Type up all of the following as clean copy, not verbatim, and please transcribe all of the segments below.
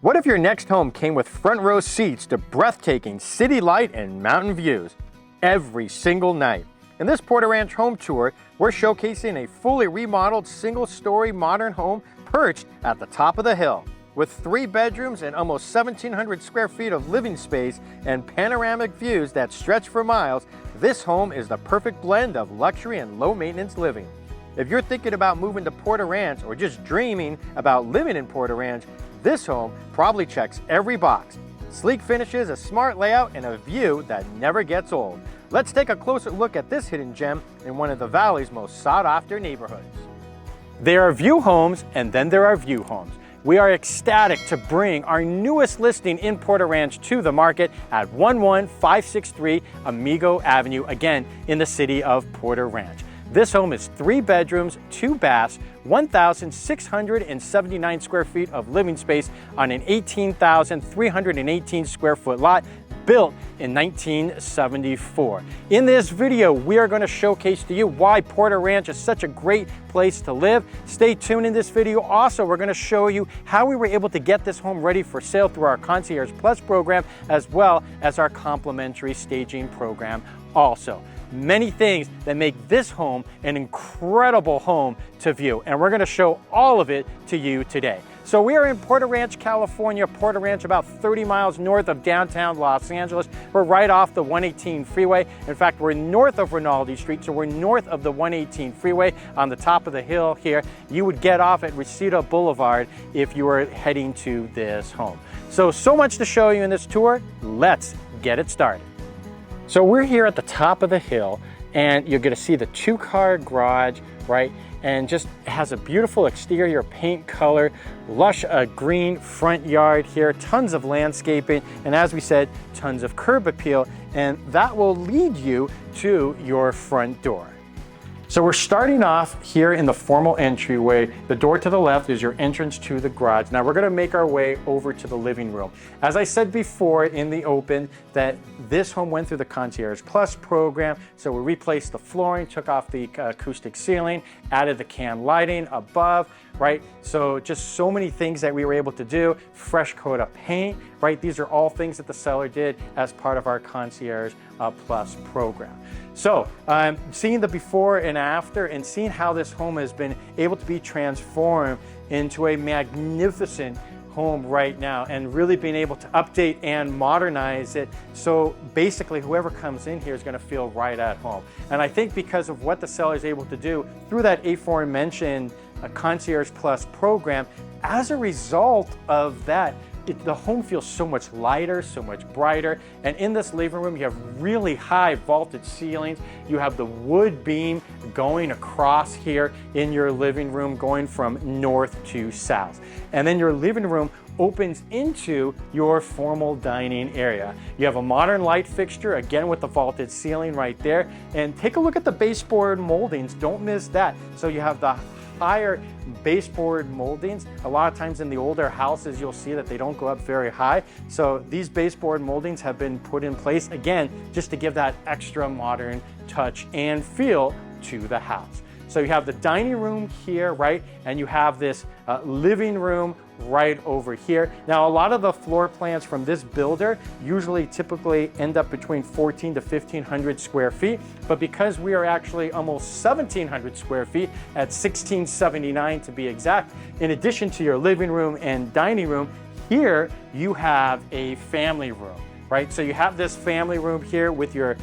What if your next home came with front row seats to breathtaking city light and mountain views every single night? In this Porter Ranch home tour, we're showcasing a fully remodeled single-story modern home perched at the top of the hill. With 3 bedrooms and almost 1,700 square feet of living space and panoramic views that stretch for miles, this home is the perfect blend of luxury and low-maintenance living. If you're thinking about moving to Porter Ranch or just dreaming about living in Porter Ranch, this home probably checks every box. Sleek finishes, a smart layout, and a view that never gets old. Let's take a closer look at this hidden gem in one of the Valley's most sought-after neighborhoods. There are view homes, and then there are view homes. We are ecstatic to bring our newest listing in Porter Ranch to the market at 11563 Amigo Avenue, again in the city of Porter Ranch. This home is 3 bedrooms, 2 baths, 1,679 square feet of living space on an 18,318 square foot lot built in 1974. In this video, we are going to showcase to you why Porter Ranch is such a great place to live. Stay tuned in this video. Also, we're going to show you how we were able to get this home ready for sale through our Concierge Plus program, as well as our complimentary staging program also. Many things that make this home an incredible home to view, and we're going to show all of it to you today. So we are in Porter Ranch, California. Porter Ranch, about 30 miles north of downtown Los Angeles. We're right off the 118 freeway. In fact, we're north of Remodeled Street, so we're north of the 118 freeway on the top of the hill here. You would get off at Reseda Boulevard if you were heading to this home. So much to show you in this tour. Let's get it started. So we're here at the top of the hill, and you're going to see the 2-car garage, right? And just has a beautiful exterior paint color, lush green front yard here, tons of landscaping, and as we said, tons of curb appeal, and that will lead you to your front door. So we're starting off here in the formal entryway. The door to the left is your entrance to the garage. Now we're going to make our way over to the living room. As I said before in the open, that this home went through the Concierge Plus program. So we replaced the flooring, took off the acoustic ceiling, added the can lighting above, right? So just so many things that we were able to do. Fresh coat of paint, right? These are all things that the seller did as part of our Concierge Plus program. So seeing the before and after and seeing how this home has been able to be transformed into a magnificent home right now, and really being able to update and modernize it, so basically whoever comes in here is going to feel right at home. And I think because of what the seller is able to do through that aforementioned Concierge Plus program, as a result of that, the home feels so much lighter, so much brighter. And in this living room, you have really high vaulted ceilings. You have the wood beam going across here in your living room, going from north to south. And then your living room opens into your formal dining area. You have a modern light fixture, again with the vaulted ceiling right there. And take a look at the baseboard moldings. Don't miss that. So you have the higher baseboard moldings. A lot of times in the older houses, you'll see that they don't go up very high. So these baseboard moldings have been put in place, again, just to give that extra modern touch and feel to the house. So you have the dining room here, right? And you have this living room right over here. Now, a lot of the floor plans from this builder usually typically end up between 1,400 to 1,500 square feet, but because we are actually almost 1,700 square feet at 1,679 to be exact, in addition to your living room and dining room, here you have a family room, right? So you have this family room here with your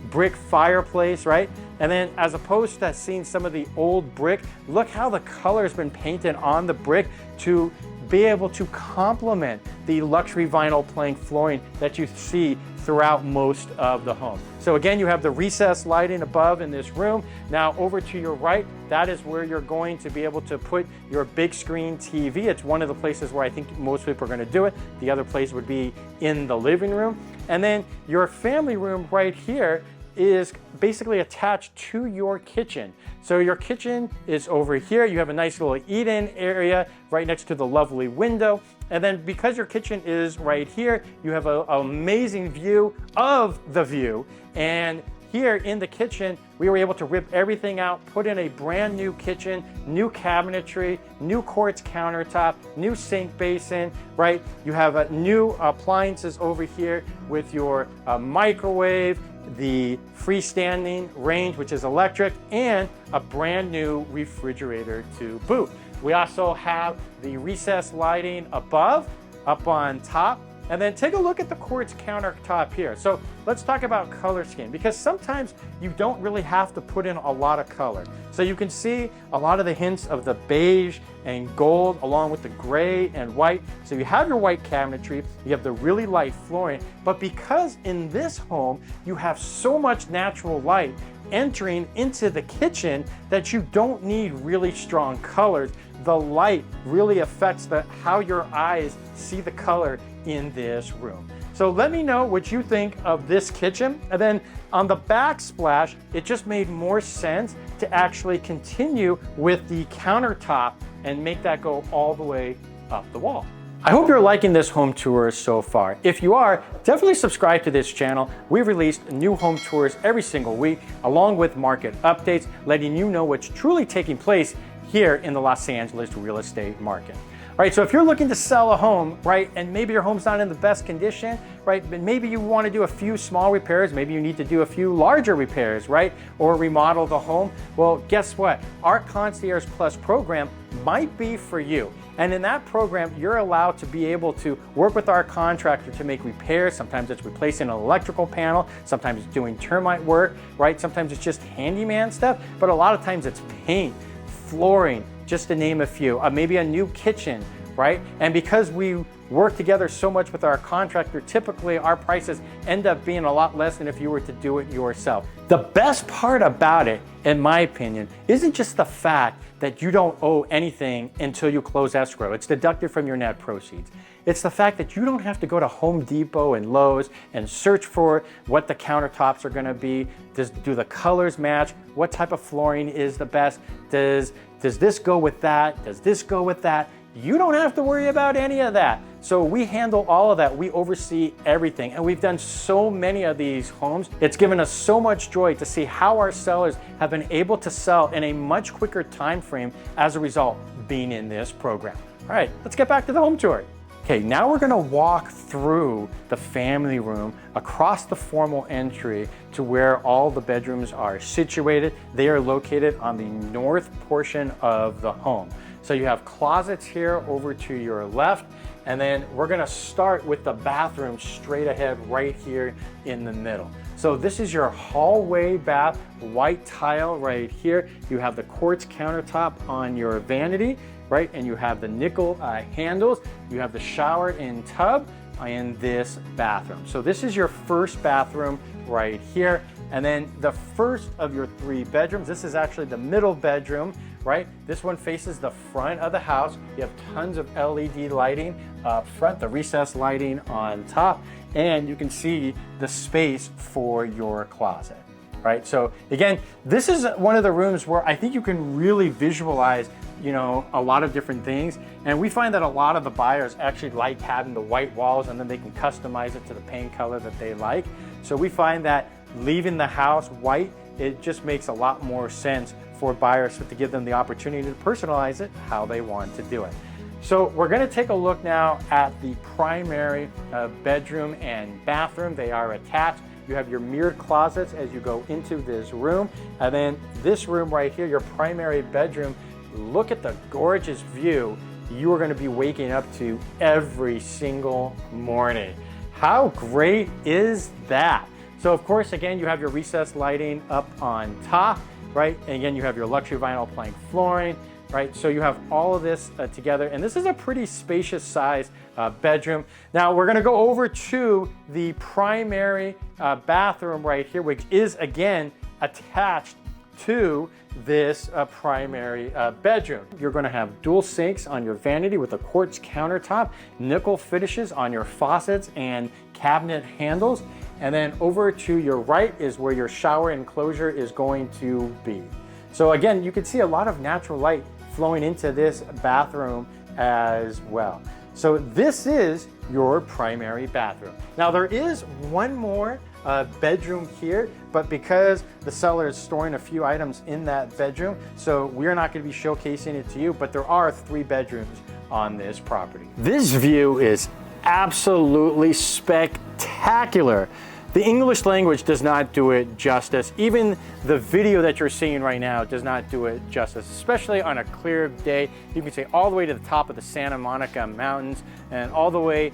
brick fireplace, right? And then as opposed to seeing some of the old brick, look how the color has been painted on the brick to be able to complement the luxury vinyl plank flooring that you see throughout most of the home. So again, you have the recessed lighting above in this room. Now over to your right, that is where you're going to be able to put your big screen TV. It's one of the places where I think most people are going to do it. The other place would be in the living room. And then your family room right here is basically attached to your kitchen. So your kitchen is over here. You have a nice little eat-in area right next to the lovely window. And then because your kitchen is right here, you have an amazing view of the view. And here in the kitchen, we were able to rip everything out, put in a brand new kitchen, new cabinetry, new quartz countertop, new sink basin, right? You have new appliances over here with your microwave, the freestanding range, which is electric, and a brand new refrigerator to boot. We also have the recessed lighting above, up on top. And then take a look at the quartz countertop here. So let's talk about color scheme, because sometimes you don't really have to put in a lot of color. So you can see a lot of the hints of the beige and gold along with the gray and white. So you have your white cabinetry, you have the really light flooring, but because in this home you have so much natural light entering into the kitchen that you don't need really strong colors, the light really affects how your eyes see the color in this room. So let me know what you think of this kitchen. And then on the backsplash, it just made more sense to actually continue with the countertop and make that go all the way up the wall. I hope you're liking this home tour so far. If you are, definitely subscribe to this channel. We release new home tours every single week, along with market updates, letting you know what's truly taking place here in the Los Angeles real estate market. All right, so if you're looking to sell a home, right, and maybe your home's not in the best condition, right, but maybe you want to do a few small repairs, maybe you need to do a few larger repairs, right, or remodel the home, well, guess what? Our Concierge Plus program might be for you. And in that program, you're allowed to be able to work with our contractor to make repairs. Sometimes it's replacing an electrical panel, sometimes it's doing termite work, right? Sometimes it's just handyman stuff, but a lot of times it's paint, flooring, just to name a few, maybe a new kitchen, right? And because we work together so much with our contractor, typically our prices end up being a lot less than if you were to do it yourself. The best part about it, in my opinion, isn't just the fact that you don't owe anything until you close escrow. It's deducted from your net proceeds. It's the fact that you don't have to go to Home Depot and Lowe's and search for what the countertops are gonna be. Do the colors match? What type of flooring is the best? Does this go with that? Does this go with that? You don't have to worry about any of that. So we handle all of that. We oversee everything. And we've done so many of these homes. It's given us so much joy to see how our sellers have been able to sell in a much quicker time frame as a result being in this program. All right, let's get back to the home tour. Okay, now we're gonna walk through the family room across the formal entry to where all the bedrooms are situated. They are located on the north portion of the home. So you have closets here over to your left, and then we're gonna start with the bathroom straight ahead right here in the middle. So this is your hallway bath, white tile right here. You have the quartz countertop on your vanity, right? And you have the nickel handles. You have the shower and tub in this bathroom. So this is your first bathroom right here. And then the first of your 3 bedrooms, this is actually the middle bedroom, right? This one faces the front of the house. You have tons of LED lighting up front, the recessed lighting on top, and you can see the space for your closet, right? So again, this is one of the rooms where I think you can really visualize, you know, a lot of different things. And we find that a lot of the buyers actually like having the white walls, and then they can customize it to the paint color that they like. So we find that leaving the house white, it just makes a lot more sense for buyers to give them the opportunity to personalize it how they want to do it. So we're going to take a look now at the primary bedroom and bathroom. They are attached. You have your mirrored closets as you go into this room. And then this room right here, your primary bedroom, look at the gorgeous view you are going to be waking up to every single morning. How great is that? So of course, again, you have your recessed lighting up on top, right? And again, you have your luxury vinyl plank flooring, right? So you have all of this together, and this is a pretty spacious size bedroom. Now we're gonna go over to the primary bathroom right here, which is again attached to this primary bedroom. You're going to have dual sinks on your vanity with a quartz countertop, nickel finishes on your faucets and cabinet handles, and then over to your right is where your shower enclosure is going to be. So again, you can see a lot of natural light flowing into this bathroom as well. So this is your primary bathroom. Now there is one more bedroom here, but because the seller is storing a few items in that bedroom, so we're not going to be showcasing it to you, but there are 3 bedrooms on this property. This view is absolutely spectacular. The English language does not do it justice. Even the video that you're seeing right now does not do it justice, especially on a clear day. You can see all the way to the top of the Santa Monica Mountains, and all the way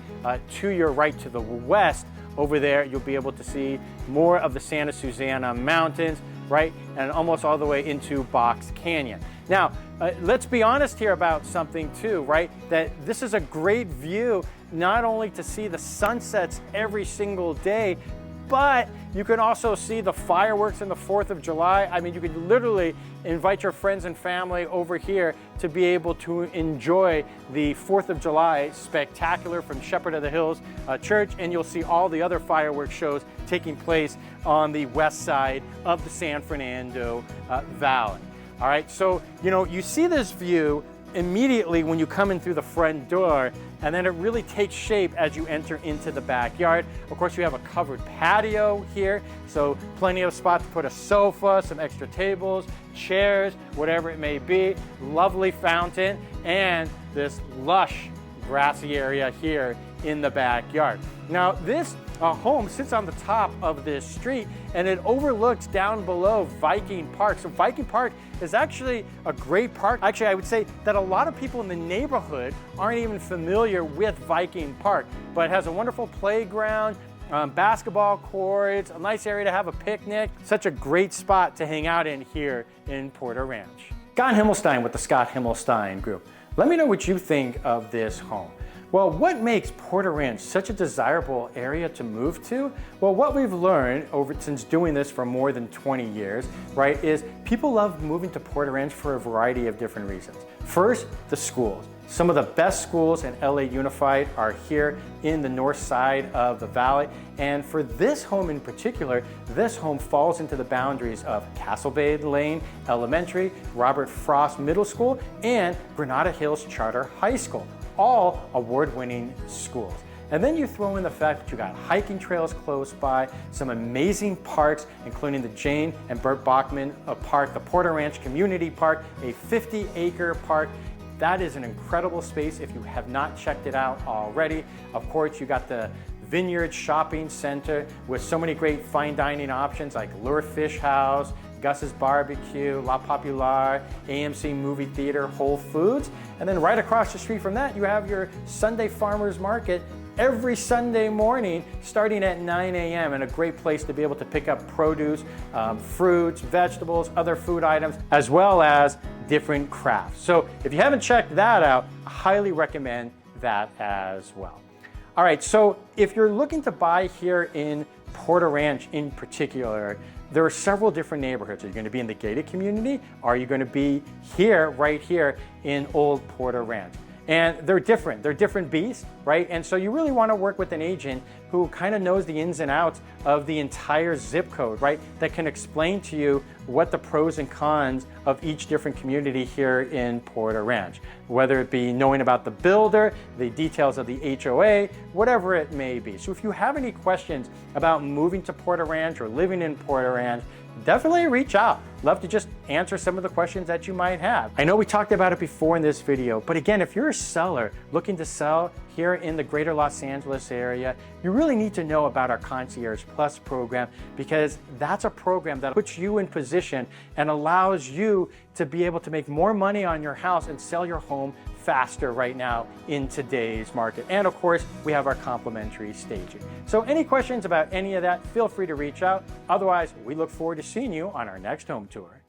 to your right to the west. Over there, you'll be able to see more of the Santa Susana Mountains, right? And almost all the way into Box Canyon. Now, let's be honest here about something too, right? That this is a great view, not only to see the sunsets every single day, but you can also see the fireworks on the 4th of July. I mean, you could literally invite your friends and family over here to be able to enjoy the 4th of July spectacular from Shepherd of the Hills Church, and you'll see all the other fireworks shows taking place on the west side of the San Fernando Valley. All right, so, you know, you see this view immediately when you come in through the front door, and then it really takes shape as you enter into the backyard. Of course, you have a covered patio here, so plenty of spot to put a sofa, some extra tables, chairs, whatever it may be. Lovely fountain, and this lush grassy area here in the backyard. Now, this home sits on the top of this street, and it overlooks down below Viking Park. So Viking Park is actually a great park. Actually, I would say that a lot of people in the neighborhood aren't even familiar with Viking Park, but it has a wonderful playground, basketball courts, a nice area to have a picnic. Such a great spot to hang out in here in Porter Ranch. Scott Himmelstein with the Scott Himmelstein Group. Let me know what you think of this home. Well, what makes Porter Ranch such a desirable area to move to? Well, what we've learned since doing this for more than 20 years, right, is people love moving to Porter Ranch for a variety of different reasons. First, the schools. Some of the best schools in LA Unified are here in the north side of the valley. And for this home in particular, this home falls into the boundaries of Castle Bay Lane Elementary, Robert Frost Middle School, and Granada Hills Charter High School. All award-winning schools. And then you throw in the fact that you got hiking trails close by, some amazing parks, including the Jane and Burt Bachman Park, the Porter Ranch Community Park, a 50-acre park. That is an incredible space if you have not checked it out already. Of course, you got the Vineyard Shopping Center with so many great fine dining options like Lure Fish House, Gus's Barbecue, La Popular, AMC Movie Theater, Whole Foods. And then right across the street from that, you have your Sunday Farmers Market every Sunday morning starting at 9 a.m. and a great place to be able to pick up produce, fruits, vegetables, other food items, as well as different crafts. So if you haven't checked that out, I highly recommend that as well. All right, so if you're looking to buy here in Porter Ranch in particular, there are several different neighborhoods. Are you going to be in the gated community? Are you going to be here, right here in Old Porter Ranch? And they're different beasts, right? And so you really want to work with an agent who kind of knows the ins and outs of the entire zip code, right? That can explain to you what the pros and cons of each different community here in Porter Ranch, whether it be knowing about the builder, the details of the HOA, whatever it may be. So if you have any questions about moving to Porter Ranch or living in Porter Ranch, definitely reach out. Love to just answer some of the questions that you might have. I know we talked about it before in this video, but again, if you're a seller looking to sell here in the greater Los Angeles area, you really need to know about our Concierge Plus program, because that's a program that puts you in position and allows you to be able to make more money on your house and sell your home faster right now in today's market. And of course, we have our complimentary staging. So any questions about any of that, feel free to reach out. Otherwise, we look forward to seeing you on our next home tour.